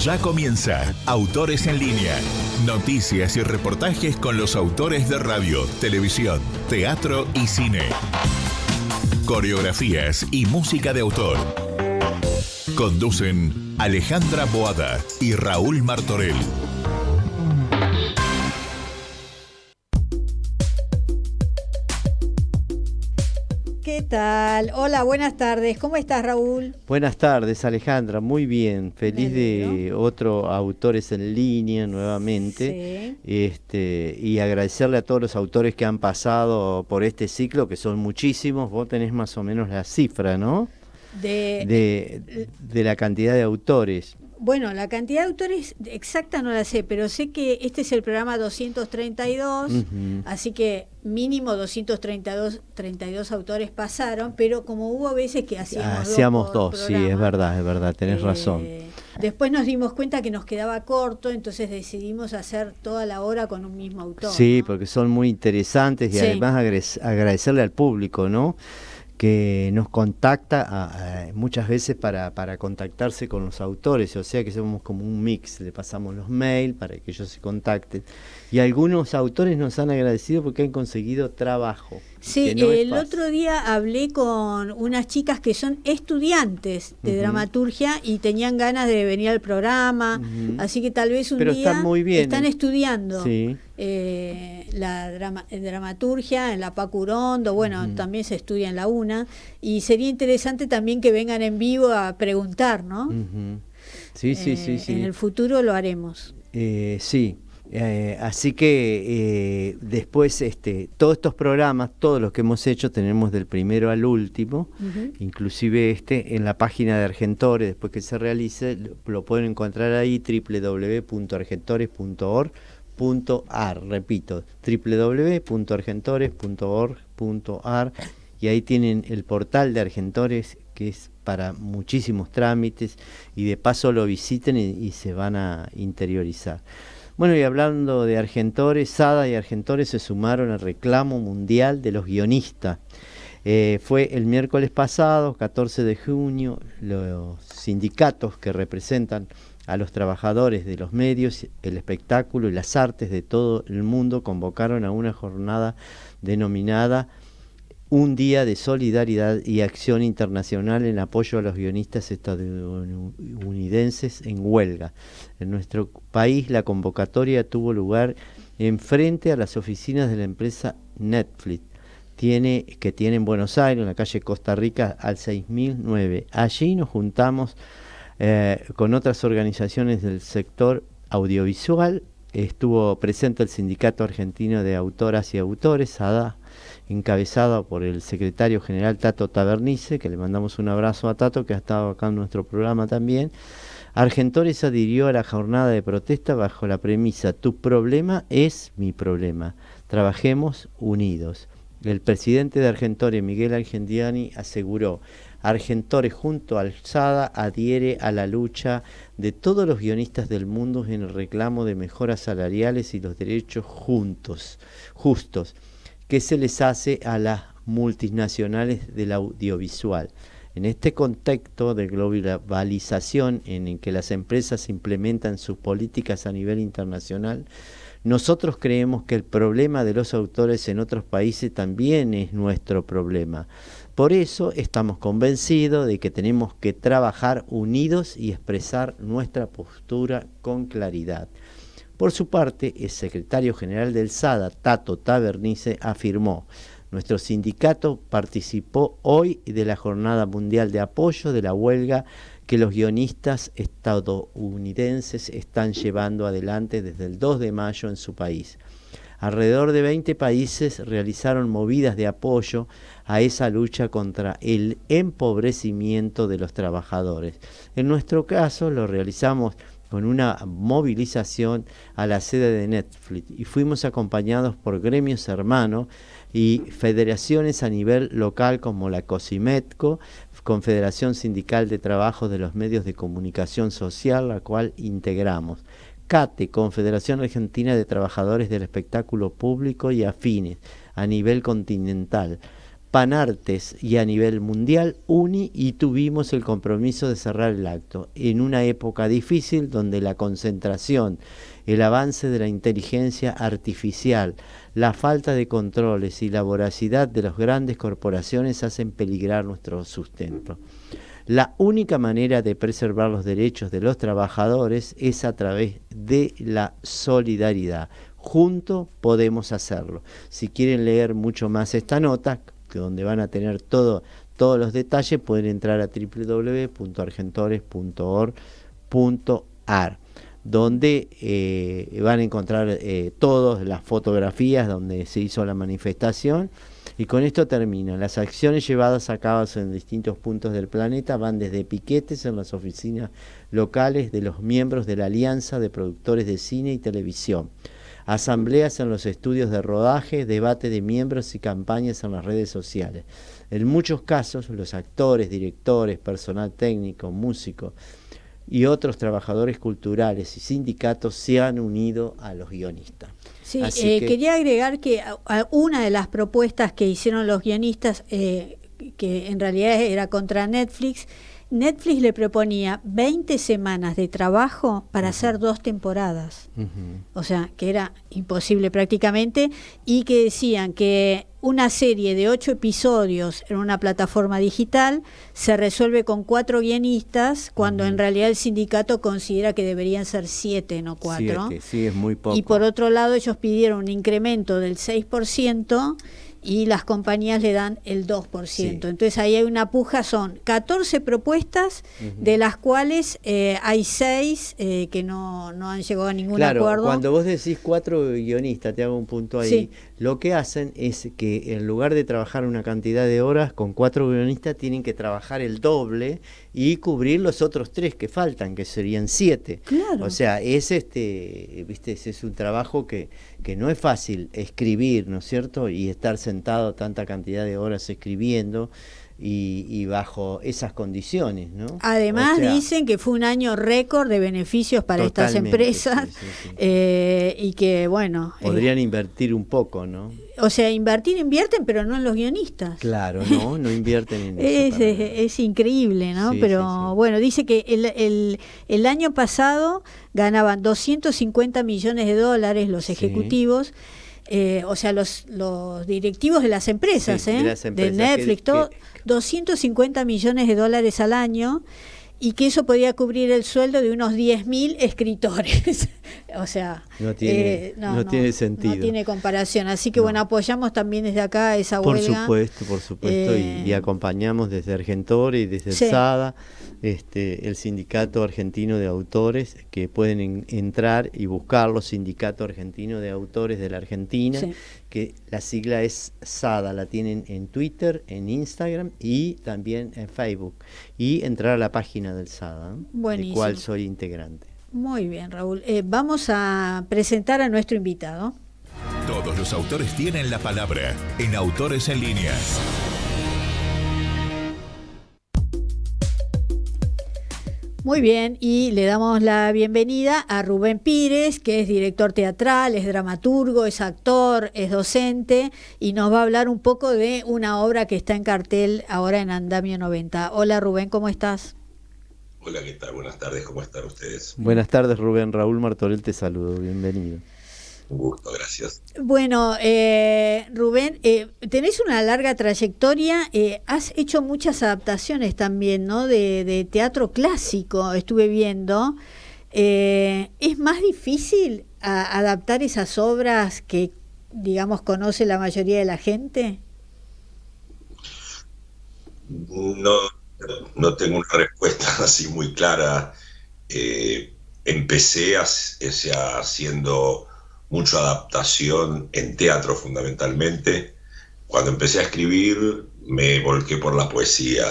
Ya comienza Autores en Línea. Noticias y reportajes con los autores de radio, televisión, teatro y cine. Coreografías y música de autor. Conducen Alejandra Boada y Raúl Martorell. ¿Qué tal? Hola, buenas tardes. ¿Cómo estás, Raúl? Buenas tardes, Alejandra. Muy bien. Feliz de otro Autores en Línea nuevamente. Sí. Y agradecerle a todos los autores que han pasado por este ciclo, que son muchísimos. Vos tenés más o menos la cifra, ¿no? De la cantidad de autores. Bueno, la cantidad de autores exacta no la sé, pero sé que este es el programa 232, así que mínimo 232 autores pasaron, pero como hubo veces que hacíamos dos programa, sí, es verdad, tenés razón. Después nos dimos cuenta que nos quedaba corto, entonces decidimos hacer toda la hora con un mismo autor. Sí, ¿no? porque son muy interesantes y además agradecerle al público, ¿no?, que nos contacta muchas veces para contactarse con los autores, o sea que somos como un mix, le pasamos los mails para que ellos se contacten, y algunos autores nos han agradecido porque han conseguido trabajo. Sí, el otro día hablé con unas chicas que son estudiantes de dramaturgia y tenían ganas de venir al programa, así que tal vez un día están muy bien, están estudiando. Sí. La dramaturgia en la Paco Urondo, bueno, también se estudia en la UNA, y sería interesante también que vengan en vivo a preguntar, ¿no? Sí. En el futuro lo haremos. Sí. Así que después todos estos programas, todos los que hemos hecho, tenemos del primero al último, inclusive en la página de Argentores, después que se realice, lo pueden encontrar ahí, www.argentores.org.ar, repito, www.argentores.org.ar, y ahí tienen el portal de Argentores, que es para muchísimos trámites, y de paso lo visiten y se van a interiorizar. Bueno, y hablando de Argentores, Sada y Argentores se sumaron al reclamo mundial de los guionistas. Fue el miércoles pasado, 14 de junio, los sindicatos que representan a los trabajadores de los medios, el espectáculo y las artes de todo el mundo convocaron a una jornada denominada Un Día de Solidaridad y Acción Internacional en apoyo a los guionistas estadounidenses en huelga. En nuestro país la convocatoria tuvo lugar en frente a las oficinas de la empresa Netflix, que tiene en Buenos Aires, en la calle Costa Rica, al 6009. Allí nos juntamos con otras organizaciones del sector audiovisual. Estuvo presente el Sindicato Argentino de Autoras y Autores, SADA, encabezado por el secretario general Tato Tabernice, que le mandamos un abrazo a Tato, que ha estado acá en nuestro programa también. Argentores adhirió a la jornada de protesta bajo la premisa: tu problema es mi problema, trabajemos unidos. El presidente de Argentores, Miguel Argentiani, aseguró: Argentores junto al SADA adhiere a la lucha de todos los guionistas del mundo en el reclamo de mejoras salariales y los derechos justos que se les hace a las multinacionales del audiovisual. En este contexto de globalización en el que las empresas implementan sus políticas a nivel internacional, nosotros creemos que el problema de los autores en otros países también es nuestro problema. Por eso estamos convencidos de que tenemos que trabajar unidos y expresar nuestra postura con claridad. Por su parte, el secretario general del SADA, Tato Tabernice, afirmó: nuestro sindicato participó hoy de la Jornada Mundial de Apoyo de la huelga que los guionistas estadounidenses están llevando adelante desde el 2 de mayo en su país. Alrededor de 20 países realizaron movidas de apoyo a esa lucha contra el empobrecimiento de los trabajadores. En nuestro caso lo realizamos con una movilización a la sede de Netflix y fuimos acompañados por gremios hermanos y federaciones a nivel local como la COSIMETCO, Confederación Sindical de Trabajo de los Medios de Comunicación Social, la cual integramos, CATE, Confederación Argentina de Trabajadores del Espectáculo Público, y afines a nivel continental, Panartes y a nivel mundial, UNI, y tuvimos el compromiso de cerrar el acto en una época difícil donde la concentración, el avance de la inteligencia artificial, la falta de controles y la voracidad de las grandes corporaciones hacen peligrar nuestro sustento. La única manera de preservar los derechos de los trabajadores es a través de la solidaridad. Juntos podemos hacerlo. Si quieren leer mucho más esta nota, donde van a tener todos los detalles, pueden entrar a www.argentores.org.ar, donde van a encontrar todas las fotografías donde se hizo la manifestación. Y con esto termino. Las acciones llevadas a cabo en distintos puntos del planeta van desde piquetes en las oficinas locales de los miembros de la Alianza de Productores de Cine y Televisión, asambleas en los estudios de rodaje, debate de miembros y campañas en las redes sociales. En muchos casos, los actores, directores, personal técnico, músicos y otros trabajadores culturales y sindicatos se han unido a los guionistas. Sí, quería agregar que una de las propuestas que hicieron los guionistas, que en realidad era contra Netflix le proponía 20 semanas de trabajo para hacer 2 temporadas. O sea, que era imposible prácticamente, y que decían que una serie de 8 episodios en una plataforma digital se resuelve con 4 guionistas, cuando en realidad el sindicato considera que deberían ser 7, no 4. 7, sí, es muy poco. Y por otro lado, ellos pidieron un incremento del 6%, y las compañías le dan el 2%. Sí. Entonces ahí hay una puja, son 14 propuestas, de las cuales hay 6 que no han llegado a ningún acuerdo. Cuando vos decís 4 guionistas, te hago un punto ahí, sí. Lo que hacen es que en lugar de trabajar una cantidad de horas, con 4 guionistas tienen que trabajar el doble y cubrir los otros 3 que faltan, que serían 7. Claro. O sea, viste, ese es un trabajo que no es fácil escribir, ¿no es cierto? Y estar sentado tanta cantidad de horas escribiendo y bajo esas condiciones, ¿no? Además, dicen que fue un año récord de beneficios para estas empresas, sí. Y que, bueno... Podrían invertir un poco, ¿no? O sea, invierten, pero no en los guionistas. Claro, no invierten en eso. Es increíble, ¿no? Sí, pero bueno, dice que el año pasado ganaban $250 millones los ejecutivos, o sea, los directivos de las empresas, de Netflix, todo, $250 millones al año, y que eso podía cubrir el sueldo de unos 10.000 escritores. O sea, no tiene sentido. No tiene comparación. Así que bueno, apoyamos también desde acá esa huelga. Por supuesto, y acompañamos desde Argentores y desde el SADA, el Sindicato Argentino de Autores, que pueden entrar y buscarlo, Sindicato Argentino de Autores de la Argentina, que la sigla es SADA, la tienen en Twitter, en Instagram y también en Facebook, y entrar a la página del SADA, del cual soy integrante. Muy bien, Raúl. Vamos a presentar a nuestro invitado. Todos los autores tienen la palabra en Autores en Línea. Muy bien, y le damos la bienvenida a Rubén Pires, que es director teatral, es dramaturgo, es actor, es docente, y nos va a hablar un poco de una obra que está en cartel ahora en Andamio 90. Hola Rubén, ¿cómo estás? Hola, ¿qué tal? Buenas tardes, ¿cómo están ustedes? Buenas tardes, Rubén. Raúl Martorell te saludo, bienvenido. Un gusto, gracias. Bueno, Rubén, tenés una larga trayectoria, has hecho muchas adaptaciones también, ¿no? De teatro clásico, estuve viendo. ¿Es más difícil adaptar esas obras que, digamos, conoce la mayoría de la gente? No tengo una respuesta así muy clara. Empecé haciendo mucha adaptación en teatro fundamentalmente. Cuando empecé a escribir me volqué por la poesía,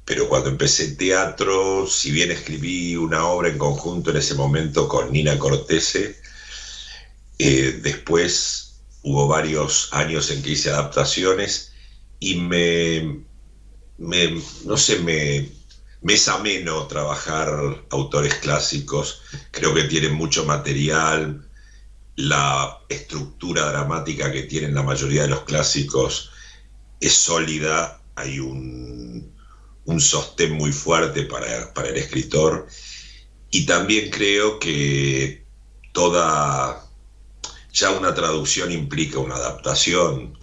pero cuando empecé teatro, si bien escribí una obra en conjunto en ese momento con Nina Cortese, después hubo varios años en que hice adaptaciones y me es ameno trabajar autores clásicos. Creo que tienen mucho material. La estructura dramática que tienen la mayoría de los clásicos es sólida, hay un sostén muy fuerte para el escritor, y también creo que ya una traducción implica una adaptación,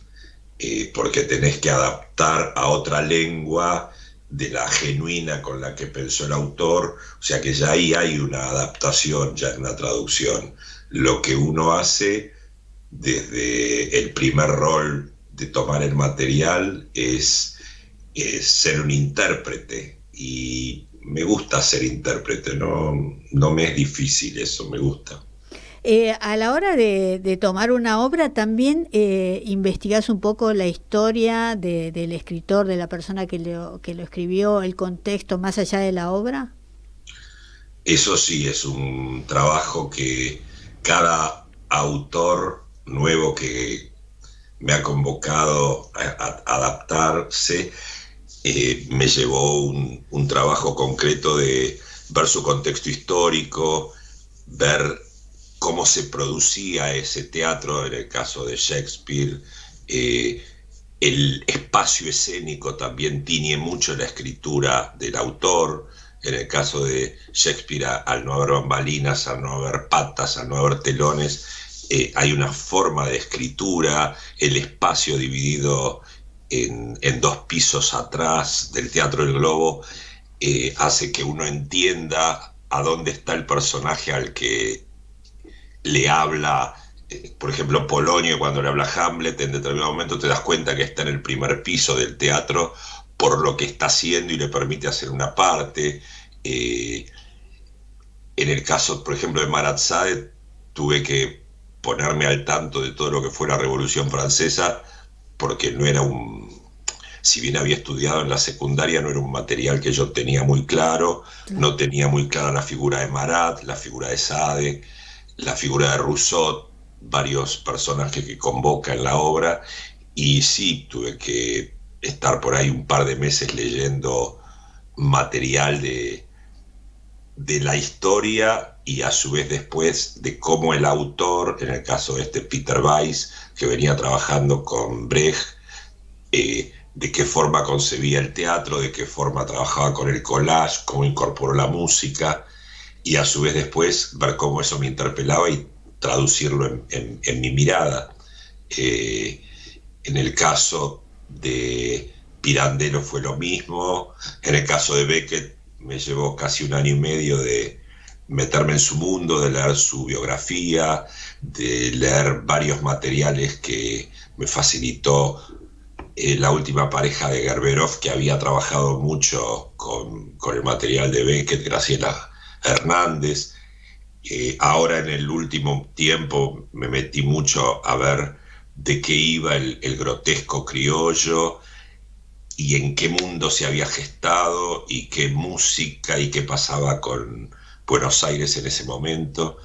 porque tenés que adaptar a otra lengua de la genuina con la que pensó el autor, o sea que ya ahí hay una adaptación, ya en una traducción. Lo que uno hace desde el primer rol de tomar el material es ser un intérprete, y me gusta ser intérprete, no me es difícil eso, me gusta. A la hora de tomar una obra, también investigás un poco la historia del escritor, de la persona que lo escribió, el contexto más allá de la obra. Eso sí, es un trabajo que cada autor nuevo que me ha convocado a adaptarse, me llevó un trabajo concreto de ver su contexto histórico, ver cómo se producía ese teatro, en el caso de Shakespeare. El espacio escénico también tiñe mucho la escritura del autor. En el caso de Shakespeare, al no haber bambalinas, al no haber patas, al no haber telones, hay una forma de escritura, el espacio dividido en 2 pisos atrás del Teatro del Globo hace que uno entienda a dónde está el personaje al que le habla. Por ejemplo, Polonio, cuando le habla a Hamlet, en determinado momento te das cuenta que está en el primer piso del teatro por lo que está haciendo y le permite hacer una parte. En el caso, por ejemplo, de Marat-Sade, tuve que ponerme al tanto de todo lo que fue la Revolución Francesa, porque no era si bien había estudiado en la secundaria, no era un material que yo tenía muy claro, no tenía muy clara la figura de Marat, la figura de Sade, la figura de Rousseau, varios personajes que convoca en la obra, y sí, tuve que estar por ahí un par de meses leyendo material de la historia, y a su vez después de cómo el autor, en el caso de Peter Weiss, que venía trabajando con Brecht, de qué forma concebía el teatro, de qué forma trabajaba con el collage, cómo incorporó la música, y a su vez después ver cómo eso me interpelaba y traducirlo en mi mirada. En el caso de Pirandello fue lo mismo. En el caso de Beckett me llevó casi 1 año y medio de meterme en su mundo, de leer su biografía, de leer varios materiales que me facilitó la última pareja de Gerberov, que había trabajado mucho con el material de Beckett, Graciela Hernández. Ahora en el último tiempo me metí mucho a ver de qué iba el grotesco criollo y en qué mundo se había gestado y qué música y qué pasaba con Buenos Aires en ese momento.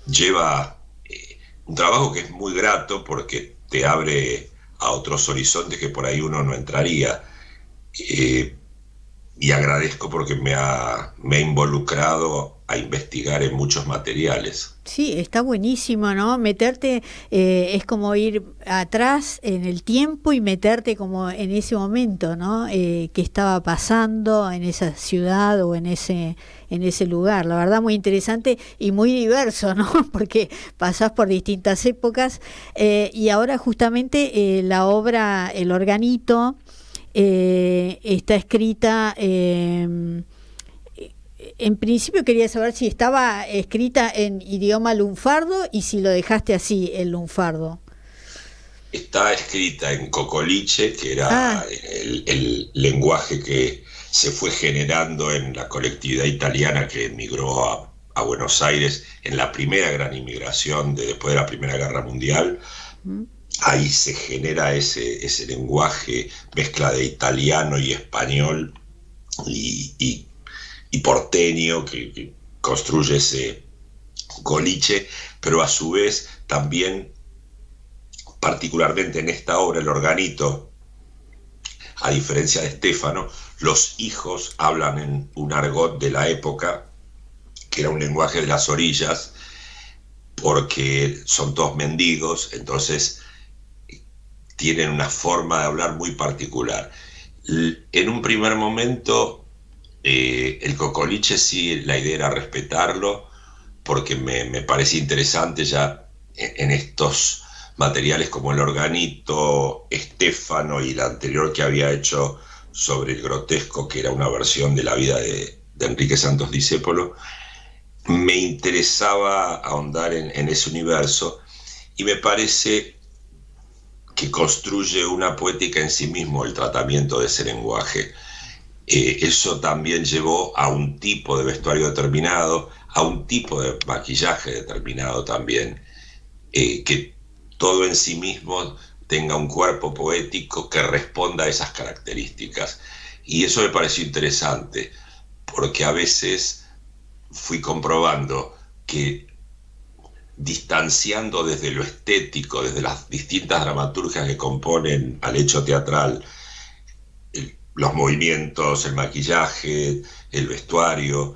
Lleva un trabajo que es muy grato porque te abre a otros horizontes que por ahí uno no entraría. Y agradezco porque me ha involucrado a investigar en muchos materiales. Sí, está buenísimo, ¿no? Meterte es como ir atrás en el tiempo y meterte como en ese momento, ¿no? Que estaba pasando en esa ciudad o en ese lugar. La verdad, muy interesante y muy diverso, ¿no? Porque pasás por distintas épocas y ahora justamente la obra El Organito está escrita... En principio quería saber si estaba escrita en idioma lunfardo y si lo dejaste así, el lunfardo. Está escrita en cocoliche, que era el lenguaje que se fue generando en la colectividad italiana que emigró a Buenos Aires en la primera gran inmigración después de la Primera Guerra Mundial. Ahí se genera ese lenguaje, mezcla de italiano y español y porteño que construye ese coliche, pero a su vez también, particularmente en esta obra, El Organito, a diferencia de Stefano, los hijos hablan en un argot de la época, que era un lenguaje de las orillas, porque son todos mendigos, entonces tienen una forma de hablar muy particular. En un primer momento, el Cocoliche sí, la idea era respetarlo, porque me parecía interesante ya en estos materiales como el organito, Estéfano y la anterior que había hecho sobre el grotesco, que era una versión de la vida de Enrique Santos Discépolo. Me interesaba ahondar en ese universo y me parece que construye una poética en sí mismo el tratamiento de ese lenguaje. Eso también llevó a un tipo de vestuario determinado, a un tipo de maquillaje determinado también, que todo en sí mismo tenga un cuerpo poético que responda a esas características. Y eso me pareció interesante, porque a veces fui comprobando que distanciando desde lo estético, desde las distintas dramaturgias que componen al hecho teatral, los movimientos, el maquillaje, el vestuario,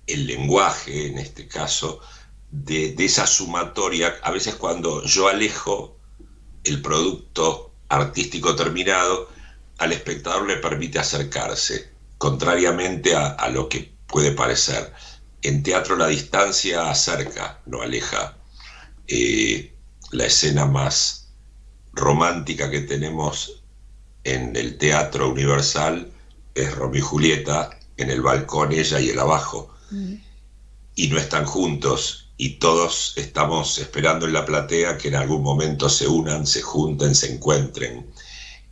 el lenguaje, en este caso, de esa sumatoria, a veces cuando yo alejo el producto artístico terminado, al espectador le permite acercarse, contrariamente a lo que puede parecer. En teatro la distancia acerca, no aleja. La escena más romántica que tenemos en el teatro universal es Romeo y Julieta, en el balcón ella y él abajo, y no están juntos, y todos estamos esperando en la platea que en algún momento se unan, se junten, se encuentren.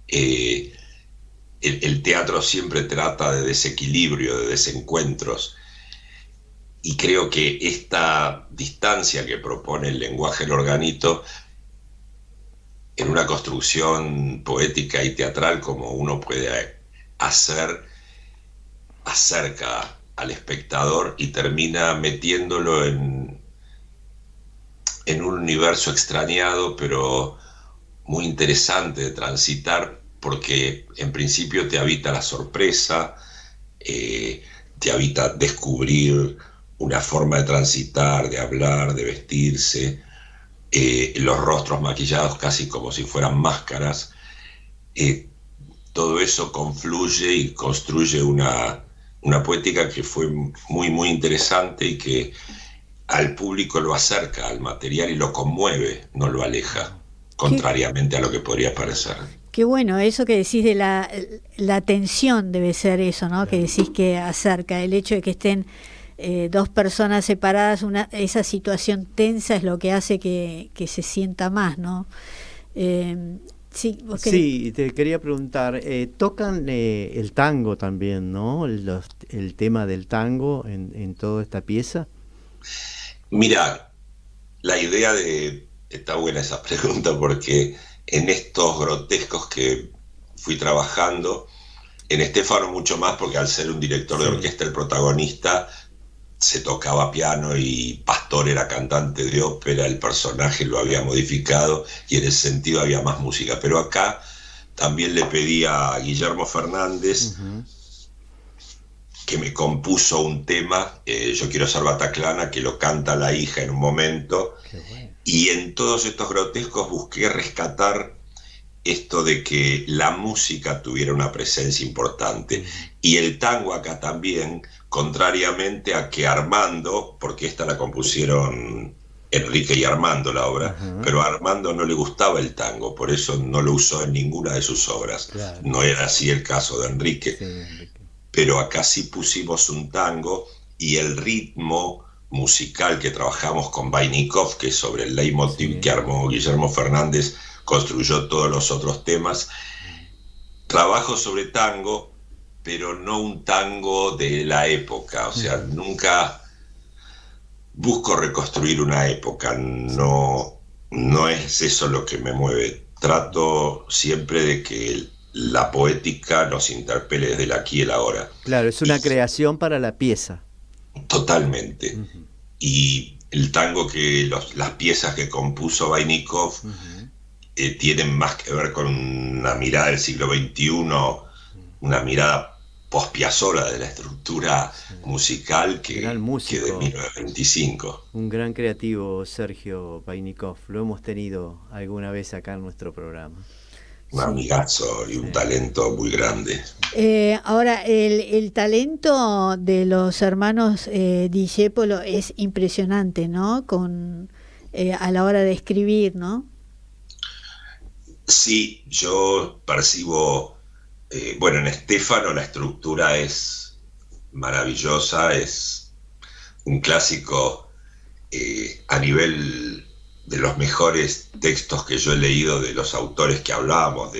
El teatro siempre trata de desequilibrio, de desencuentros, y creo que esta distancia que propone el lenguaje del organito, en una construcción poética y teatral como uno puede hacer, acerca al espectador y termina metiéndolo en un universo extrañado, pero muy interesante de transitar, porque en principio te habita la sorpresa, te habita descubrir una forma de transitar, de hablar, de vestirse, los rostros maquillados casi como si fueran máscaras. Todo eso confluye y construye una poética que fue muy, muy interesante y que al público lo acerca al material y lo conmueve, no lo aleja, contrariamente a lo que podría parecer. Qué bueno, eso que decís de la tensión debe ser eso, ¿no? Que decís que acerca, el hecho de que estén dos personas separadas, esa situación tensa es lo que hace que se sienta más, ¿no? Sí, te quería preguntar, tocan el tango también, ¿no? El tema del tango en toda esta pieza. Mira, está buena esa pregunta, porque en estos grotescos que fui trabajando, en Estéfano mucho más, porque al ser un director de orquesta el protagonista, se tocaba piano y Pastor era cantante de ópera, el personaje lo había modificado y en ese sentido había más música. Pero acá también le pedí a Guillermo Fernández que me compuso un tema, Yo quiero ser Bataclana, que lo canta la hija en un momento. Y en todos estos grotescos busqué rescatar esto de que la música tuviera una presencia importante. Y el tango acá también, contrariamente a que Armando, porque esta la compusieron Enrique y Armando la obra, pero a Armando no le gustaba el tango, por eso no lo usó en ninguna de sus obras. Claro. No era así el caso de Enrique. Sí, Enrique. Pero acá sí pusimos un tango y el ritmo musical que trabajamos con Vainikov, que es sobre el leitmotiv que armó Guillermo Fernández, construyó todos los otros temas. Trabajo sobre tango, pero no un tango de la época, o sea, nunca busco reconstruir una época, no es eso lo que me mueve. Trato siempre de que la poética nos interpele desde el aquí y el ahora. Claro, es una creación para la pieza. Totalmente. Y el tango las piezas que compuso Vainikov tienen más que ver con una mirada del siglo XXI, una mirada post-Piazzolla de la estructura musical que de 1925. Un gran creativo, Sergio Vainikov. Lo hemos tenido alguna vez acá en nuestro programa. un amigazo y un talento muy grande. Ahora, el talento de los hermanos Discépolo es impresionante, ¿no? A la hora de escribir, ¿no? Sí, yo percibo, bueno, en Estéfano la estructura es maravillosa, es un clásico a nivel de los mejores textos que yo he leído de los autores que hablábamos,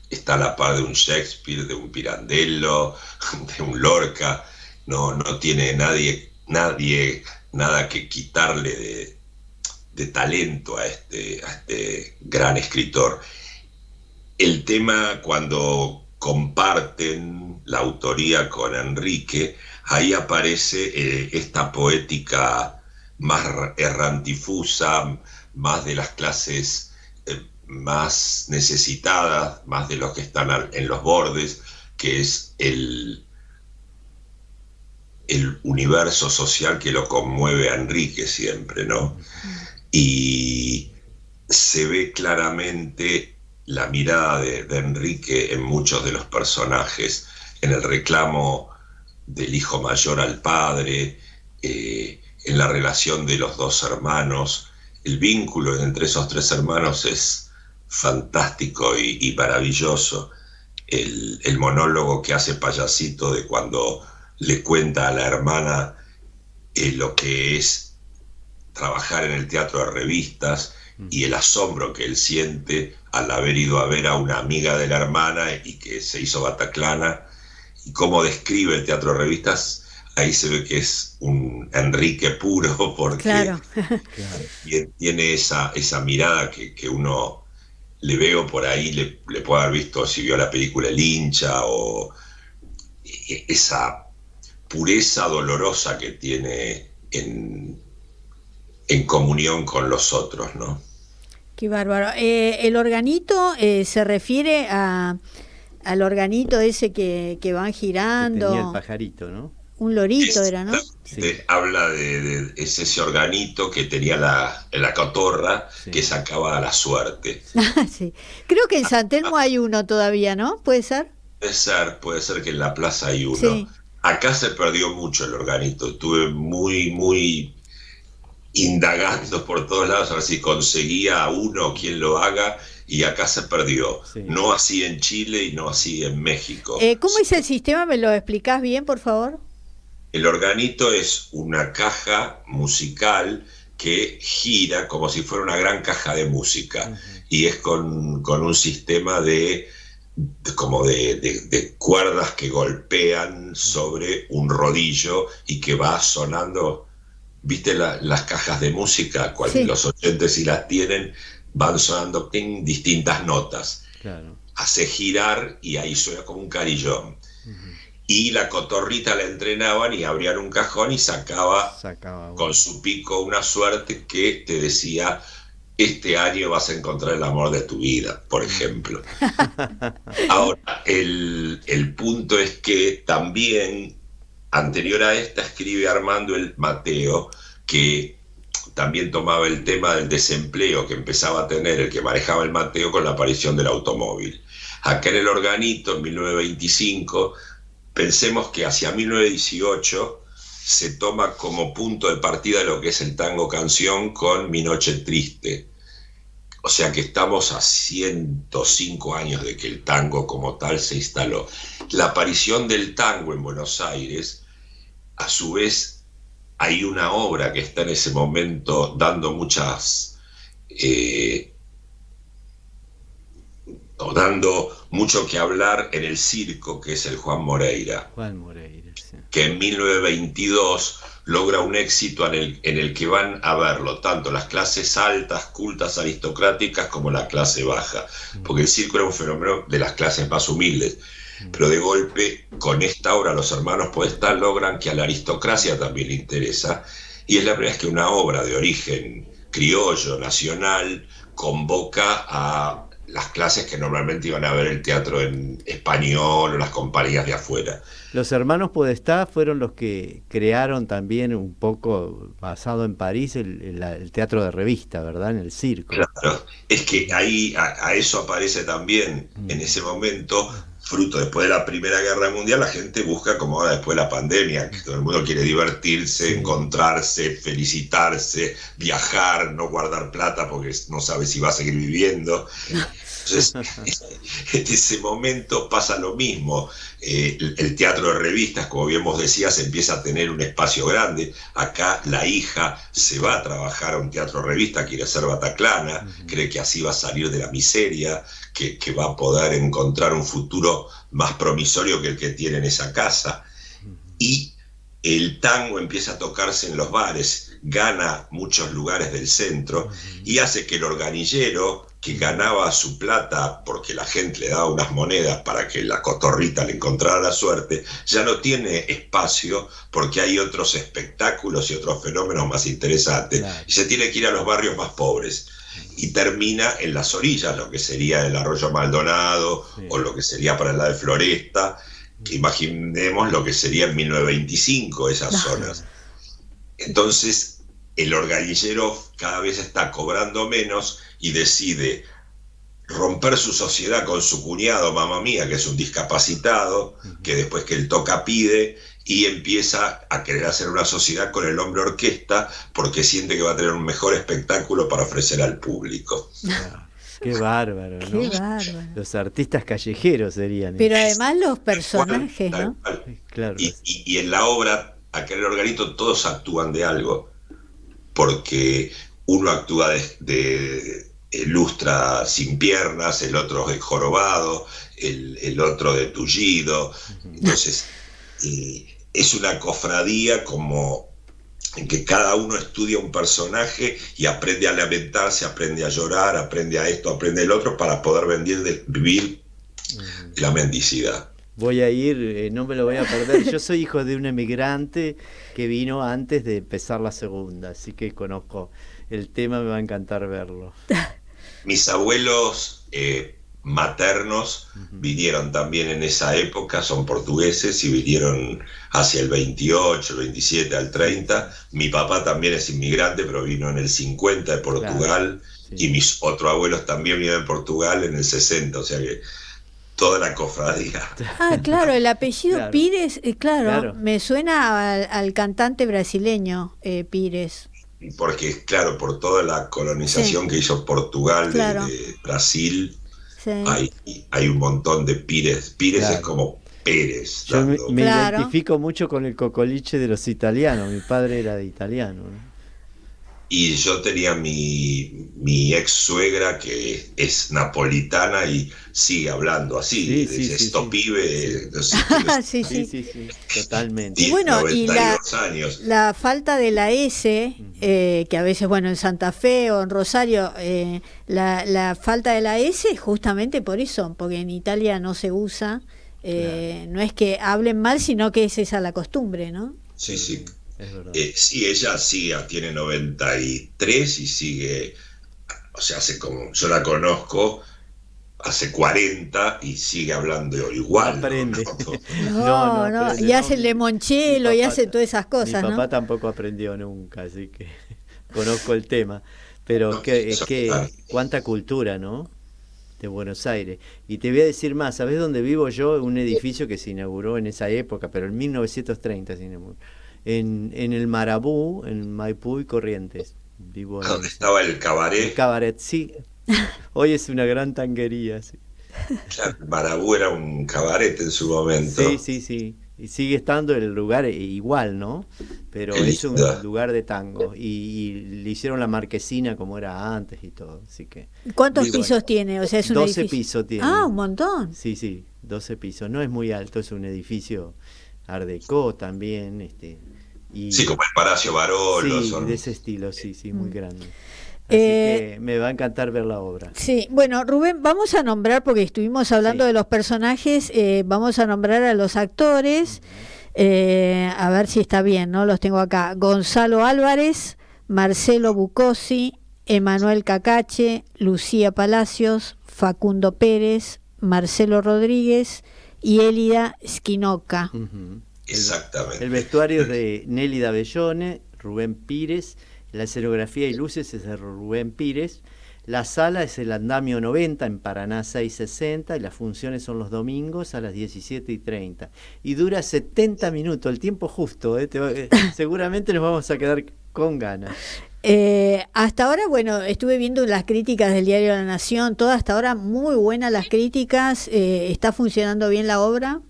está a la par de un Shakespeare, de un Pirandello, de un Lorca, no tiene nadie nada que quitarle de talento a este gran escritor. El tema, cuando comparten la autoría con Enrique, ahí aparece esta poética más errantifusa, más de las clases más necesitadas, más de los que están en los bordes, que es el universo social que lo conmueve a Enrique siempre, ¿no? Y se ve claramente la mirada de Enrique en muchos de los personajes, en el reclamo del hijo mayor al padre, en la relación de los dos hermanos. El vínculo entre esos tres hermanos es fantástico y maravilloso. El monólogo que hace Payasito de cuando le cuenta a la hermana lo que es trabajar en el teatro de revistas y el asombro que él siente al haber ido a ver a una amiga de la hermana y que se hizo bataclana, y cómo describe el teatro de revistas. Ahí se ve que es un Enrique puro, porque claro. Tiene esa mirada que uno le veo por ahí, le puede haber visto si vio la película El hincha, o esa pureza dolorosa que tiene en comunión con los otros, ¿no? Qué bárbaro. El organito se refiere al organito ese que van girando. Que tenía el pajarito, ¿no? Un lorito era, ¿no? Sí. Habla de ese organito que tenía la cotorra, sí, que sacaba la suerte. Sí. Creo que en San Telmo hay uno todavía, ¿no? ¿Puede ser? Puede ser que en la plaza hay uno. Sí. Acá se perdió mucho el organito. Estuve muy indagando por todos lados a ver si conseguía uno, quien lo haga, y acá se perdió. Sí. No así en Chile y no así en México. ¿Cómo es el sistema? ¿Me lo explicás bien, por favor? El organito es una caja musical que gira como si fuera una gran caja de música. Uh-huh. Y es con un sistema de cuerdas que golpean sobre un rodillo y que va sonando. ¿Viste las cajas de música? Cuando sí, los oyentes, si las tienen, van sonando distintas notas. Claro. Hace girar y ahí suena como un carillón. Uh-huh. Y la cotorrita la entrenaban y abrían un cajón y sacaba con su pico una suerte que te decía: este año vas a encontrar el amor de tu vida, por ejemplo. Ahora, el punto es que también, anterior a esta, escribe Armando el Mateo, que también tomaba el tema del desempleo que empezaba a tener el que manejaba el Mateo con la aparición del automóvil. Acá en el organito, en 1925, pensemos que hacia 1918 se toma como punto de partida lo que es el tango canción con Mi Noche Triste. O sea que estamos a 105 años de que el tango como tal se instaló. La aparición del tango en Buenos Aires, a su vez, hay una obra que está en ese momento dando dando mucho que hablar en el circo, que es el Juan Moreira. Sí. Que en 1922 logra un éxito en el que van a verlo tanto las clases altas, cultas, aristocráticas, como la clase baja. Porque el circo era un fenómeno de las clases más humildes. Pero de golpe, con esta obra, los hermanos Podestá logran que a la aristocracia también le interesa, y es la primera vez que una obra de origen criollo, nacional, convoca a las clases que normalmente iban a ver el teatro en español o las compañías de afuera. Los hermanos Podestá fueron los que crearon también, un poco basado en París, el teatro de revista, ¿verdad? En el circo. Claro, es que ahí a eso aparece también en ese momento, fruto después de la Primera Guerra Mundial, la gente busca, como ahora después de la pandemia, que todo el mundo quiere divertirse, Sí. encontrarse, felicitarse, viajar, no guardar plata porque no sabe si va a seguir viviendo. Entonces, en ese momento pasa lo mismo. El teatro de revistas, como bien vos decías, empieza a tener un espacio grande. Acá la hija se va a trabajar a un teatro de revista, quiere ser Bataclana, cree que así va a salir de la miseria, que va a poder encontrar un futuro más promisorio que el que tiene en esa casa. Y el tango empieza a tocarse en los bares, gana muchos lugares del centro y hace que el organillero, que ganaba su plata porque la gente le daba unas monedas para que la cotorrita le encontrara la suerte, ya no tiene espacio porque hay otros espectáculos y otros fenómenos más interesantes, Claro. y se tiene que ir a los barrios más pobres. Y termina en las orillas, lo que sería el Arroyo Maldonado, Sí. o lo que sería para el lado de Floresta, que imaginemos lo que sería en 1925 esas zonas. Entonces, el organillero cada vez está cobrando menos y decide romper su sociedad con su cuñado, mamá mía, que es un discapacitado, que después que él toca pide, y empieza a querer hacer una sociedad con el hombre orquesta porque siente que va a tener un mejor espectáculo para ofrecer al público. Qué bárbaro, ¿no? Qué bárbaro. Los artistas callejeros serían. Pero además los personajes, Tal ¿no? cual. Claro. Y en la obra, aquel organito, todos actúan de algo, porque uno actúa de lustra sin piernas, el otro de jorobado, el otro de tullido. Entonces, es una cofradía como en que cada uno estudia un personaje y aprende a lamentarse, aprende a llorar, aprende a esto, aprende el otro, para poder vivir de la mendicidad. Voy a ir, no me lo voy a perder. Yo soy hijo de un emigrante que vino antes de empezar la segunda, así que conozco el tema, me va a encantar verlo. Mis abuelos maternos vinieron también en esa época, son portugueses y vinieron hacia el 28, el 27, al 30. Mi papá también es inmigrante, pero vino en el 50 de Portugal, Claro, sí. y mis otros abuelos también vinieron de Portugal en el 60, o sea que toda la cofradía. Ah, claro, el apellido Claro. Pires, claro, Claro. me suena al cantante brasileño Pires. Porque, claro, por toda la colonización Sí. que hizo Portugal Claro. de Brasil, Sí. hay un montón de Pires. Pires Claro. es como Pérez. Yo me Claro. identifico mucho con el cocoliche de los italianos, mi padre era de italiano, ¿no? Y yo tenía mi ex suegra que es napolitana y sigue hablando así. Sí, Dice, sí, esto sí. pibe, no sé, Sí, Sí, sí. sí, sí, totalmente. Y bueno, y 92 años. la falta de la S, que a veces, bueno, en Santa Fe o en Rosario, la falta de la S justamente por eso, porque en Italia no se usa, no es que hablen mal, sino que es esa la costumbre, ¿no? Sí, sí. Es verdad. Sí, ella sigue, tiene 93 y sigue, o sea, hace como, yo la conozco hace 40 y sigue hablando igual. No aprende. No, aprende, y hace el limonchelo Mi y papá hace todas esas cosas, Mi papá ¿no? tampoco aprendió nunca, así que conozco el tema. Pero No, eso, claro. cuánta cultura, ¿no? De Buenos Aires. Y te voy a decir más, ¿sabés dónde vivo yo? Un edificio que se inauguró en esa época, pero en 1930 se inauguró. En el Marabú, en Maipú y Corrientes. Vivo en Donde estaba el cabaret. el cabaret, sí. Hoy es una gran tanguería, sí. Claro, Marabú era un cabaret en su momento. Sí, sí, sí. Y sigue estando el lugar igual, ¿no? Pero Qué es un lindo. lugar de tango. Y le hicieron la marquesina como era antes y todo. Así que. ¿Cuántos Muy bueno. pisos tiene? O sea, es un 12 edificio. pisos tiene. Ah, un montón. Sí, sí, 12 pisos. No es muy alto, es un edificio Art Deco también. Y, Sí, como el Palacio Barolo. sí, son- de ese estilo, sí, sí, muy Mm. grande. Así Eh, que me va a encantar ver la obra. Sí, bueno, Rubén, vamos a nombrar, porque estuvimos hablando Sí. de los personajes, vamos a nombrar a los actores, a ver si está bien, ¿no? Los tengo acá. Gonzalo Álvarez, Marcelo Bucosi, Emanuel Cacache, Lucía Palacios, Facundo Pérez, Marcelo Rodríguez y Élida Esquinoca. Exactamente. El vestuario es de Nélida Bellone, Rubén Pires, la escenografía y luces es de Rubén Pires, la sala es el Andamio 90 en Paraná 660 y las funciones son los domingos a las 17:30 y dura 70 minutos, el tiempo justo, seguramente nos vamos a quedar con ganas. Hasta ahora, bueno, estuve viendo las críticas del diario La Nación, todas hasta ahora muy buenas las críticas. ¿Está funcionando bien la obra?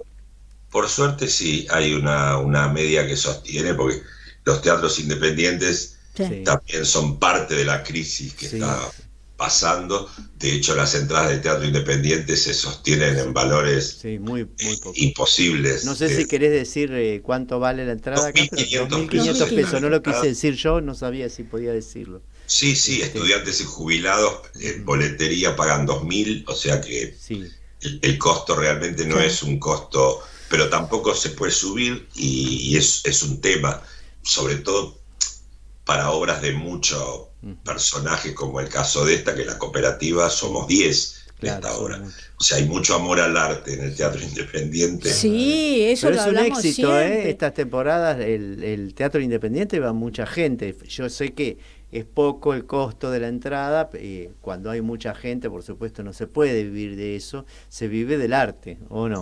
Por suerte sí, hay una media que sostiene, porque los teatros independientes también son parte de la crisis que está pasando. De hecho, las entradas de teatro independiente se sostienen en valores muy poco. Imposibles. No sé si querés decir cuánto vale la entrada. 2.500 pesos. No lo quise decir yo, no sabía si podía decirlo. Sí, estudiantes y jubilados en boletería pagan 2.000, o sea que el costo realmente no es un costo, pero tampoco se puede subir y es un tema, sobre todo para obras de mucho personaje, como el caso de esta, que la cooperativa somos 10 de esta obra. O sea, hay mucho amor al arte en el teatro independiente. Sí, eso pero lo es un hablamos éxito, siempre. Estas temporadas el teatro independiente va mucha gente. Yo sé que es poco el costo de la entrada, cuando hay mucha gente, por supuesto, no se puede vivir de eso, se vive del arte, ¿o no?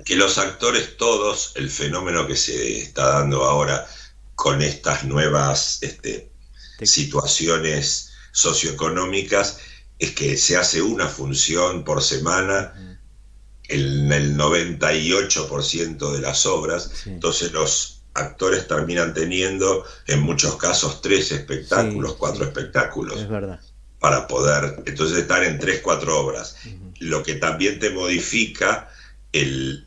Que los actores todos, el fenómeno que se está dando ahora con estas nuevas situaciones socioeconómicas, es que se hace una función por semana en el 98% de las obras, entonces los actores terminan teniendo en muchos casos 3 espectáculos, 4 espectáculos. Es verdad. Para poder, entonces, estar en 3, 4 obras. Lo que también te modifica el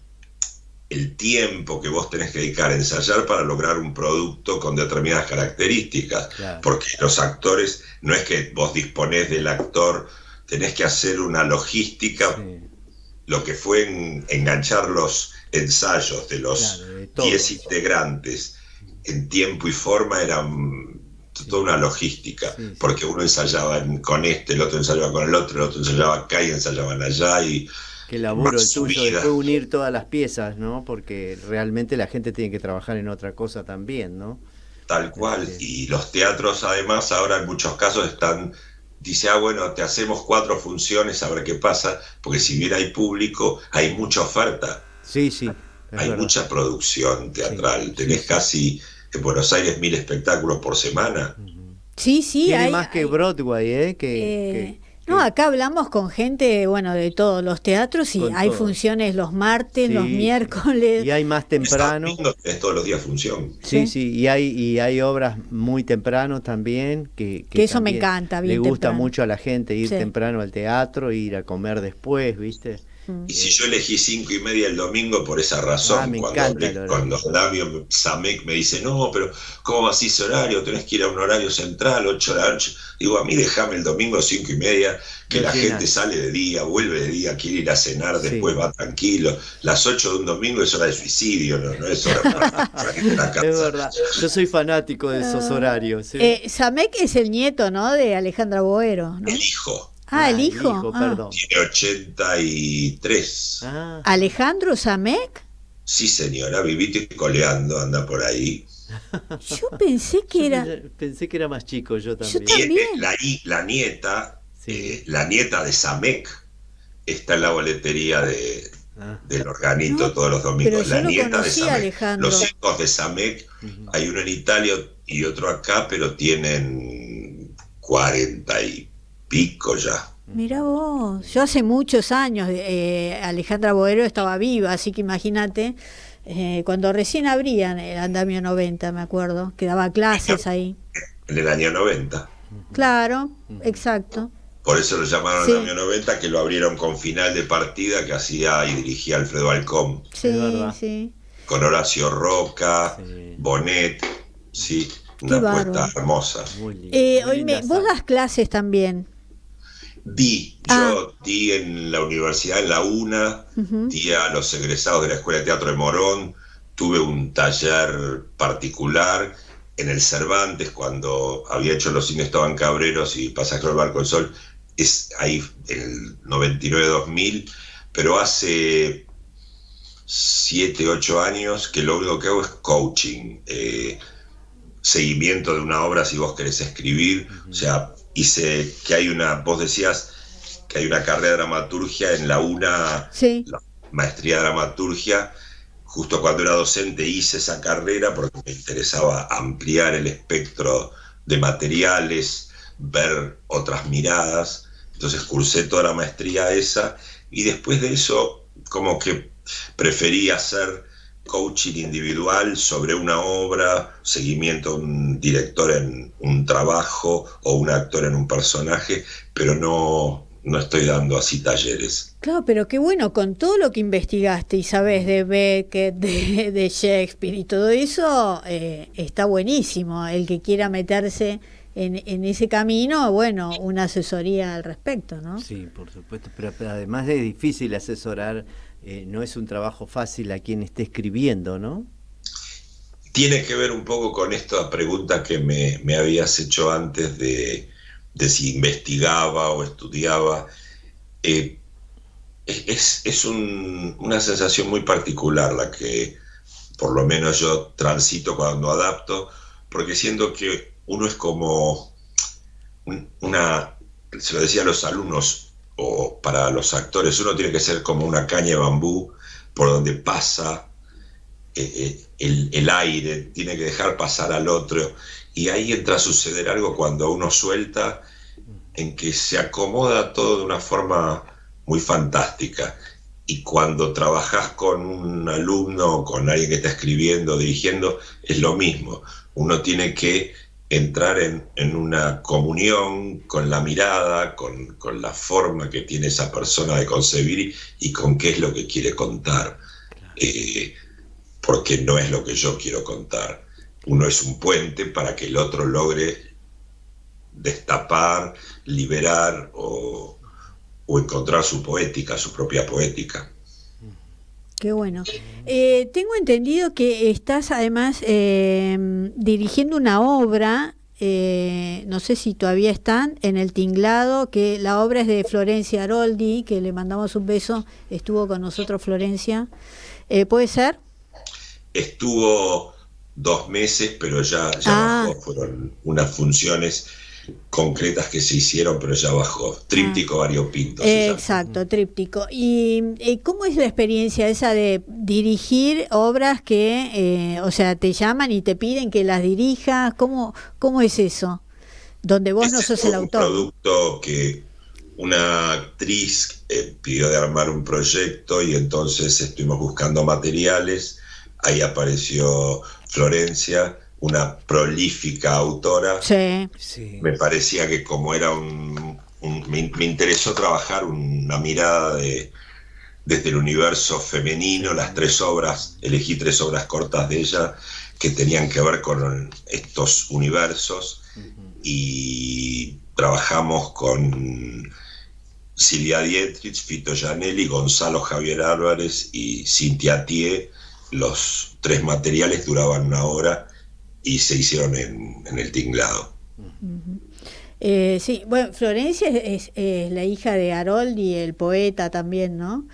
tiempo que vos tenés que dedicar a ensayar para lograr un producto con determinadas características. Claro. Porque los actores, no es que vos disponés del actor, tenés que hacer una logística. Lo que fue enganchar los ensayos de los 10 integrantes en tiempo y forma era toda una logística, porque uno ensayaba con el otro ensayaba con el otro ensayaba acá y ensayaban allá. Y qué laburo el tuyo, después unir todas las piezas, ¿no? Porque realmente la gente tiene que trabajar en otra cosa también, ¿no? Tal cual, y los teatros además ahora en muchos casos dice, bueno, te hacemos 4 funciones a ver qué pasa, porque si bien hay público, hay mucha oferta. Hay verdad. Mucha producción teatral, tenés casi en Buenos Aires 1.000 espectáculos por semana. Tiene más que Broadway, No, acá hablamos con gente, bueno, de todos los teatros y hay funciones los martes, los miércoles. Y hay más temprano. Es todos los días función. Y hay obras muy temprano también. Que eso me encanta, bien le gusta temprano. mucho a la gente ir temprano al teatro, ir a comer después, ¿viste? Y si yo elegí 5:30 el domingo por esa razón, cuando Damio Samek me dice, no, pero ¿cómo así ese horario? Tenés que ir a un horario central, 8 de la noche. Digo, a mí déjame el domingo 5:30, que la gente sale de día, vuelve de día, quiere ir a cenar, después va tranquilo. Las 8 de un domingo es hora de suicidio, no es hora para ir a la casa. Es verdad, yo soy fanático de esos horarios. Samek es el nieto, ¿no?, de Alejandra Boero, ¿no? El hijo. El hijo. Perdón. Tiene 83. ¿Alejandro Samek? Sí, señora, vivite coleando, anda por ahí. Yo pensé que era... Pensé que era más chico, yo también. La nieta, la nieta de Samek, está en la boletería del organito todos los domingos. La nieta de Samek. Alejandro. Los hijos de Samek, hay uno en Italia y otro acá, pero tienen 40 y pico ya. Mirá vos, yo hace muchos años, Alejandra Boero estaba viva, así que imagínate, cuando recién abrían el Andamio 90, me acuerdo, que daba clases ahí. En el año 90. Claro, exacto. Por eso lo llamaron Andamio 90, que lo abrieron con final de partida que hacía y dirigía Alfredo Alcón. Sí. Con Horacio Roca, Bonet, una puesta hermosa. Oíme, vos das clases también. Yo di en la universidad, en la UNA, di a los egresados de la Escuela de Teatro de Morón, tuve un taller particular en el Cervantes, cuando había hecho Los cines estaban cabreros y Pasajero del Barco del Sol, es ahí el 99-2000, pero hace 7, 8 años que lo único que hago es coaching, seguimiento de una obra si vos querés escribir. O sea, hice que hay vos decías que hay una carrera de dramaturgia en la UNA, Sí. la maestría de dramaturgia. Justo cuando era docente hice esa carrera porque me interesaba ampliar el espectro de materiales, ver otras miradas. Entonces cursé toda la maestría esa, y después de eso como que preferí hacer coaching individual sobre una obra, seguimiento a un director en un trabajo o un actor en un personaje, pero no estoy dando así talleres. Claro, pero qué bueno, con todo lo que investigaste y sabes de Beckett, de Shakespeare y todo eso, está buenísimo. El que quiera meterse en ese camino, bueno, una asesoría al respecto, ¿no? Sí, por supuesto, pero además es difícil asesorar, no es un trabajo fácil a quien esté escribiendo, ¿no? Tiene que ver un poco con esta pregunta que me habías hecho antes de si investigaba o estudiaba. Es una sensación muy particular la que por lo menos yo transito cuando adapto, porque siento que uno es como se lo decía a los alumnos o para los actores, uno tiene que ser como una caña de bambú por donde pasa el aire, tiene que dejar pasar al otro, y ahí entra a suceder algo cuando uno suelta, en que se acomoda todo de una forma muy fantástica. Y cuando trabajás con un alumno o con alguien que está escribiendo, dirigiendo, es lo mismo. Uno tiene que entrar en una comunión con la mirada, con la forma que tiene esa persona de concebir y con qué es lo que quiere contar. Porque no es lo que yo quiero contar. Uno es un puente para que el otro logre destapar, liberar o encontrar su poética, su propia poética. Qué bueno. Tengo entendido que estás además dirigiendo una obra, no sé si todavía están, en El Tinglado, que la obra es de Florencia Aroldi, que le mandamos un beso, estuvo con nosotros Florencia. ¿Puede ser? Estuvo 2 meses, pero ya bajó, fueron unas funciones concretas que se hicieron, pero ya bajó. Tríptico variopinto. Exacto, tríptico. ¿Y cómo es la experiencia esa de dirigir obras que, o sea, te llaman y te piden que las dirijas? ¿Cómo es eso? Donde vos no sos el autor. Un producto que una actriz pidió de armar un proyecto y entonces estuvimos buscando materiales. Ahí apareció Florencia, una prolífica autora. Sí. Me parecía que como era me interesó trabajar una mirada desde el universo femenino, las 3 obras, elegí 3 obras cortas de ella que tenían que ver con estos universos, y trabajamos con Silvia Dietrich, Fito Gianelli, Gonzalo Javier Álvarez y Cintia Thié. Los 3 materiales duraban 1 hora y se hicieron en El Tinglado. Sí, bueno, Florencia es la hija de Aroldi, el poeta también, ¿no?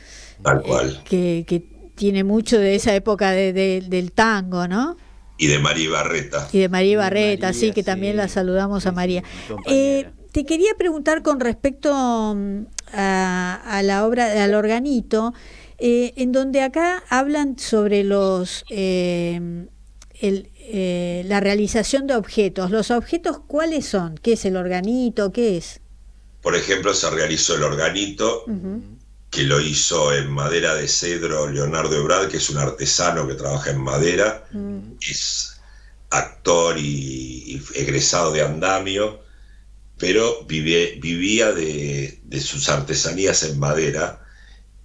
Tal cual. Que tiene mucho de esa época del tango, ¿no? Y de María Ibarreta. Y de María Ibarreta, sí, que también la saludamos a María. Te quería preguntar con respecto a la obra, al organito, en donde acá hablan sobre la realización de objetos. ¿Los objetos cuáles son? ¿Qué es el organito? ¿Qué es? Por ejemplo, se realizó el organito, que lo hizo en madera de cedro Leonardo Ebrard, que es un artesano que trabaja en madera, es actor y egresado de Andamio, pero vivía de sus artesanías en madera,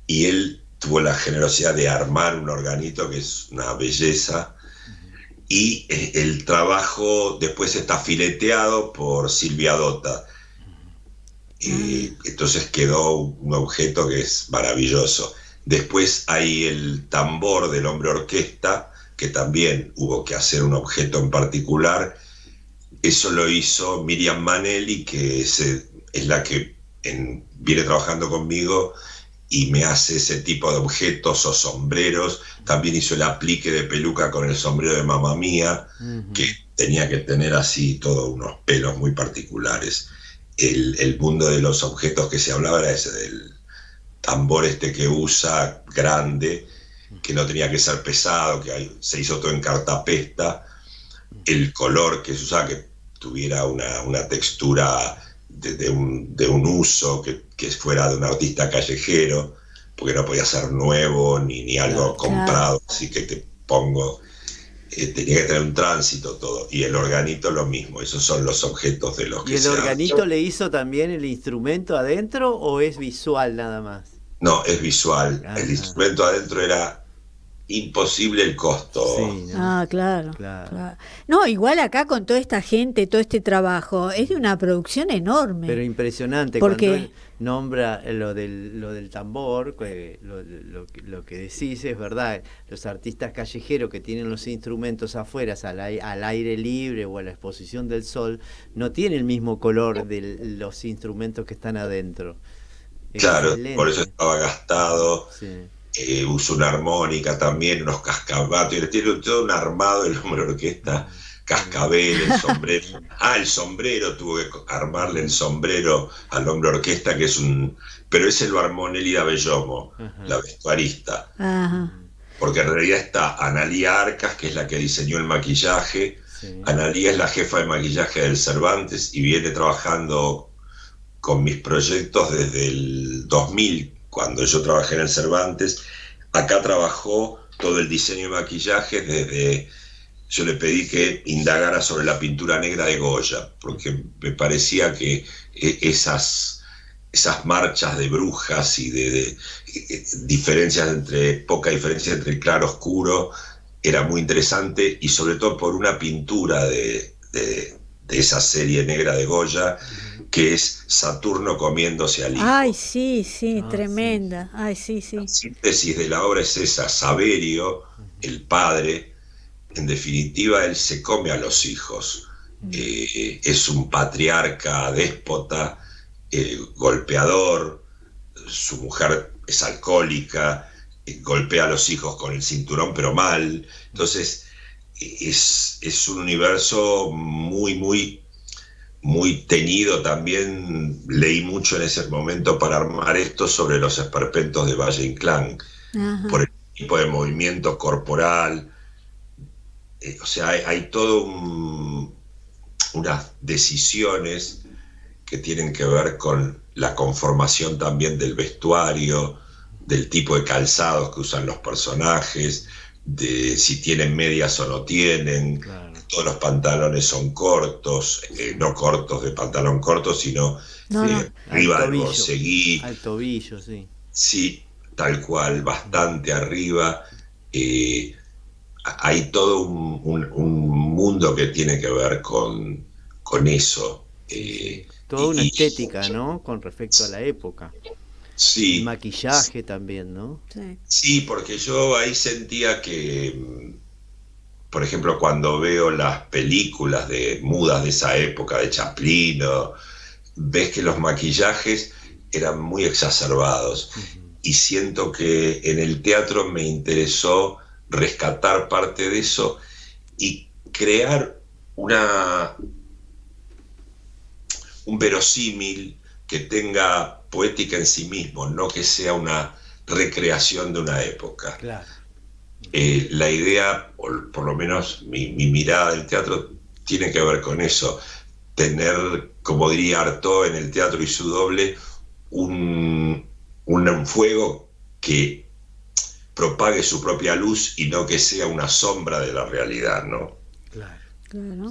y él tuvo la generosidad de armar un organito que es una belleza. Y el trabajo después está fileteado por Silvia Dota. Entonces quedó un objeto que es maravilloso. Después hay el tambor del hombre orquesta, que también hubo que hacer un objeto en particular. Eso lo hizo Miriam Manelli, que es la que viene trabajando conmigo y me hace ese tipo de objetos o sombreros. También hizo el aplique de peluca con el sombrero de Mamma Mía, que tenía que tener así todos unos pelos muy particulares. El mundo de los objetos que se hablaba era ese del tambor que usa, grande, que no tenía que ser pesado, que se hizo todo en cartapesta. El color que se usaba, que tuviera una textura de un uso, que fuera de un artista callejero, porque no podía ser nuevo ni algo comprado, así que te pongo... tenía que tener un tránsito todo, y el organito lo mismo. Esos son los objetos de los que se... ¿Y el organito le hizo también el instrumento adentro o es visual nada más? No, es visual. Ajá. El instrumento adentro era imposible el costo. Sí, ¿no? Claro. No, igual acá con toda esta gente, todo este trabajo, es de una producción enorme. Pero impresionante, porque cuando él nombra lo del tambor, lo que decís es verdad. Los artistas callejeros que tienen los instrumentos afuera, al aire libre o a la exposición del sol, no tienen el mismo color de los instrumentos que están adentro. Claro, Excelente. por eso estaba gastado. Sí. Usa una armónica también, unos cascabatos, tiene todo un armado el hombre orquesta, cascabel, el sombrero. El sombrero, tuvo que armarle el sombrero al hombre orquesta, que es pero ese lo armó Nélida Bellomo, la vestuarista. Ajá. Porque en realidad está Analía Arcas, que es la que diseñó el maquillaje. Sí. Analía es la jefa de maquillaje del Cervantes y viene trabajando con mis proyectos desde el 2000, cuando yo trabajé en el Cervantes. Acá trabajó todo el diseño de maquillaje yo le pedí que indagara sobre la pintura negra de Goya, porque me parecía que esas marchas de brujas y de poca diferencia entre el claro oscuro, era muy interesante, y sobre todo por una pintura de esa serie negra de Goya, que es Saturno comiéndose al hijo. Ay, sí, tremenda. Sí. Ay, sí. La síntesis de la obra es esa: Saverio, el padre, en definitiva, él se come a los hijos. Es un patriarca déspota, golpeador. Su mujer es alcohólica, golpea a los hijos con el cinturón, pero mal. Entonces, es un universo muy, muy, muy teñido. También leí mucho en ese momento para armar esto sobre los esperpentos de Valle Inclán, por el tipo de movimiento corporal. O sea, hay todo unas decisiones que tienen que ver con la conformación también del vestuario, del tipo de calzados que usan los personajes, de si tienen medias o no tienen. Claro. Todos los pantalones son cortos, no cortos de pantalón corto, sino arriba del borceguí. Al tobillo, sí. Sí, tal cual, bastante arriba. Hay todo un mundo que tiene que ver con eso. Toda una estética, ¿no? Con respecto a la época. Sí. El maquillaje también, ¿no? Sí, porque yo ahí sentía que, por ejemplo, cuando veo las películas mudas de esa época, de Chaplin, ves que los maquillajes eran muy exacerbados. Y siento que en el teatro me interesó rescatar parte de eso y crear un verosímil que tenga poética en sí mismo, no que sea una recreación de una época. Claro. La idea, o por lo menos mi mirada del teatro, tiene que ver con eso: tener, como diría Artaud en El teatro y su doble, un fuego que propague su propia luz y no que sea una sombra de la realidad, ¿no? Claro.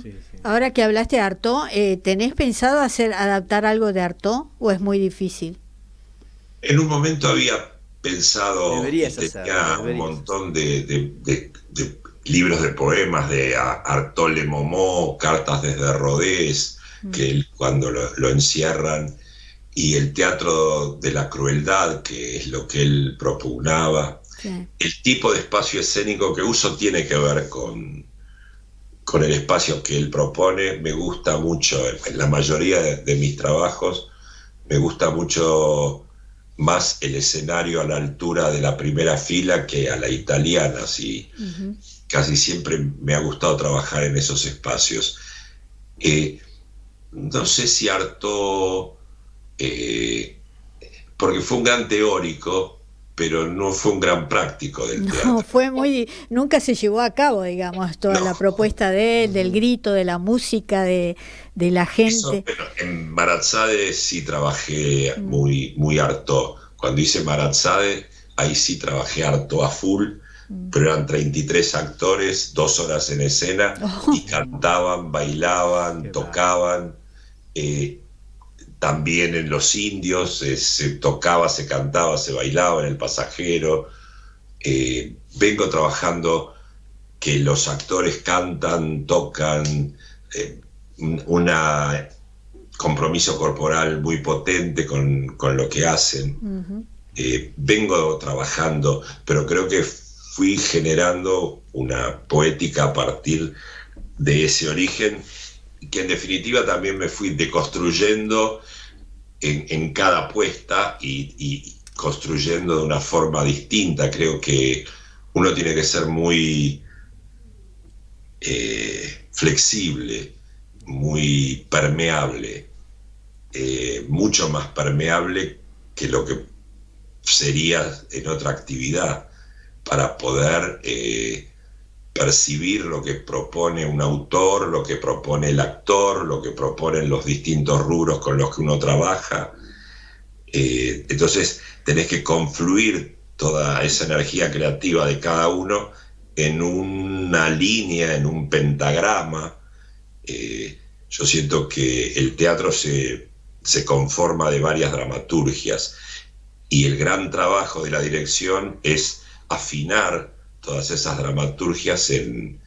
Sí. Ahora que hablaste de Artaud, ¿tenés pensado adaptar algo de Artaud o es muy difícil? En un momento había pensado, tenía un montón de libros de poemas de Artaud Le Momot, Cartas desde Rodez, que él, cuando lo encierran, y el teatro de la crueldad, que es lo que él propugnaba. Sí. El tipo de espacio escénico que uso tiene que ver con el espacio que él propone. Me gusta mucho, en la mayoría de mis trabajos, me gusta mucho más el escenario a la altura de la primera fila que a la italiana, sí. Casi siempre me ha gustado trabajar en esos espacios. No sé si Artaud, porque fue un gran teórico, pero no fue un gran práctico del teatro. No, fue nunca se llevó a cabo, digamos, toda la propuesta de él, del grito, de la música, de la gente. Eso, pero en Marazade sí trabajé muy Artaud. Cuando hice Marazade, ahí sí trabajé Artaud a full, pero eran 33 actores, 2 horas en escena, y cantaban, bailaban, tocaban. También en Los Indios se tocaba, se cantaba, se bailaba en El Pasajero. Vengo trabajando que los actores cantan, tocan, un compromiso corporal muy potente con lo que hacen. Vengo trabajando, pero creo que fui generando una poética a partir de ese origen, que en definitiva también me fui deconstruyendo en cada puesta y construyendo de una forma distinta. Creo que uno tiene que ser muy flexible, muy permeable, mucho más permeable que lo que sería en otra actividad, para poder percibir lo que propone un autor, lo que propone el actor, lo que proponen los distintos rubros con los que uno trabaja. Entonces tenés que confluir toda esa energía creativa de cada uno en una línea, en un pentagrama. Yo siento que el teatro se conforma de varias dramaturgias, y el gran trabajo de la dirección es afinar todas esas dramaturgias en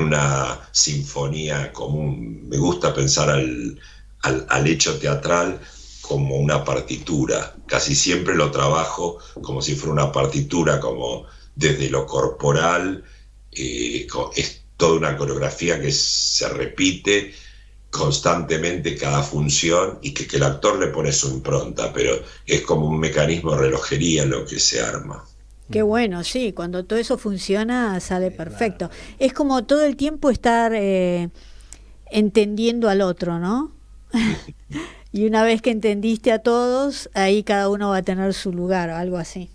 una sinfonía común. Me gusta pensar al hecho teatral como una partitura. Casi siempre lo trabajo como si fuera una partitura, como desde lo corporal. Es toda una coreografía que se repite constantemente cada función, y que el actor le pone su impronta, pero es como un mecanismo de relojería lo que se arma. Qué bueno, sí, cuando todo eso funciona sale perfecto. Es como todo el tiempo estar entendiendo al otro, ¿no? Y una vez que entendiste a todos, ahí cada uno va a tener su lugar, o algo así.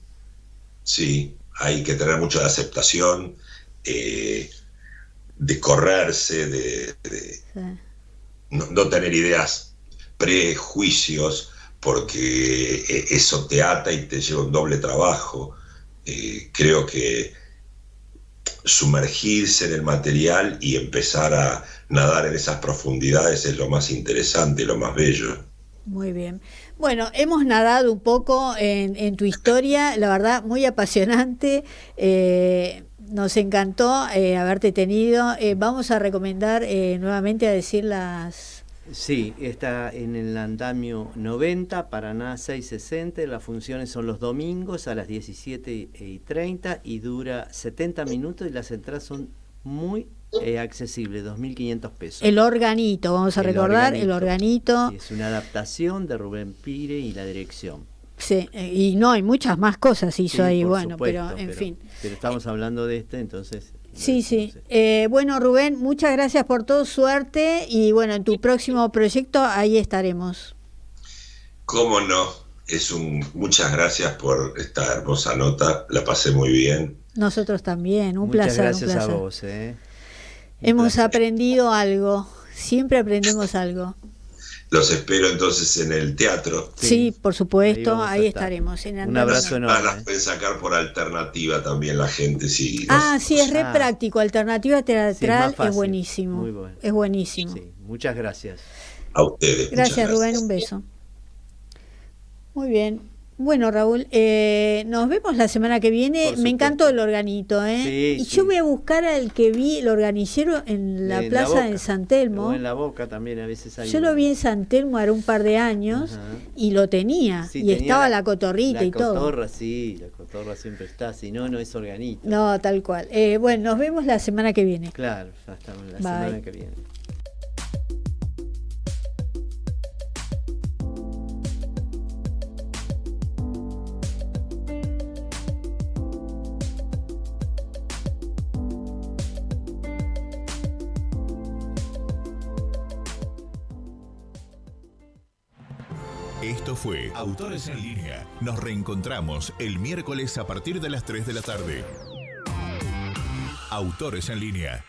Sí, hay que tener mucha aceptación, de correrse, Sí. no tener ideas, prejuicios, porque eso te ata y te lleva un doble trabajo. Creo que sumergirse en el material y empezar a nadar en esas profundidades es lo más interesante, lo más bello. Muy bien. Bueno, hemos nadado un poco en tu historia, la verdad, muy apasionante. Nos encantó haberte tenido. Vamos a recomendar nuevamente a decir las... Sí, está en el andamio 90, Paraná 660. Las funciones son los domingos a las 17:30 y dura 70 minutos, y las entradas son muy accesibles, 2.500 pesos. El organito, vamos a recordar, el organito. Sí, es una adaptación de Rubén Pire y la dirección. Sí, y no, hay muchas más cosas hizo ahí, bueno, supuesto, pero en fin. Pero estamos hablando de entonces... Sí, sí. Bueno, Rubén, muchas gracias por todo, suerte, y bueno, en tu próximo proyecto ahí estaremos. ¿Cómo no? Muchas gracias por esta hermosa nota, la pasé muy bien. Nosotros también, un Muchas placer. Gracias un placer. a vos. Hemos aprendido algo, siempre aprendemos algo. Los espero entonces en el teatro. Sí, por supuesto, ahí estaremos. estaremos. Un abrazo enorme. Las pueden sacar por alternativa también la gente. Sí, sí, es re práctico. Alternativa teatral sí, es buenísimo. Muy bueno. Es buenísimo. Sí, muchas gracias. A ustedes. Gracias, Rubén, un beso. Muy bien. Bueno, Raúl, nos vemos la semana que viene. Me encantó el organito, Sí, y sí. yo voy a buscar al que vi, el organicero, en la plaza de San Telmo. O en La Boca también a veces hay. Yo lo vi en San Telmo hará un par de años. Ajá. Y lo tenía. Sí, y tenía estaba la cotorrita y todo. La cotorra, sí, la cotorra siempre está. Si no, no es organito. No, tal cual. Bueno, nos vemos la semana que viene. Claro, hasta la Bye. semana que viene. Esto fue Autores en Línea. Nos reencontramos el miércoles a partir de las 3 de la tarde. Autores en Línea.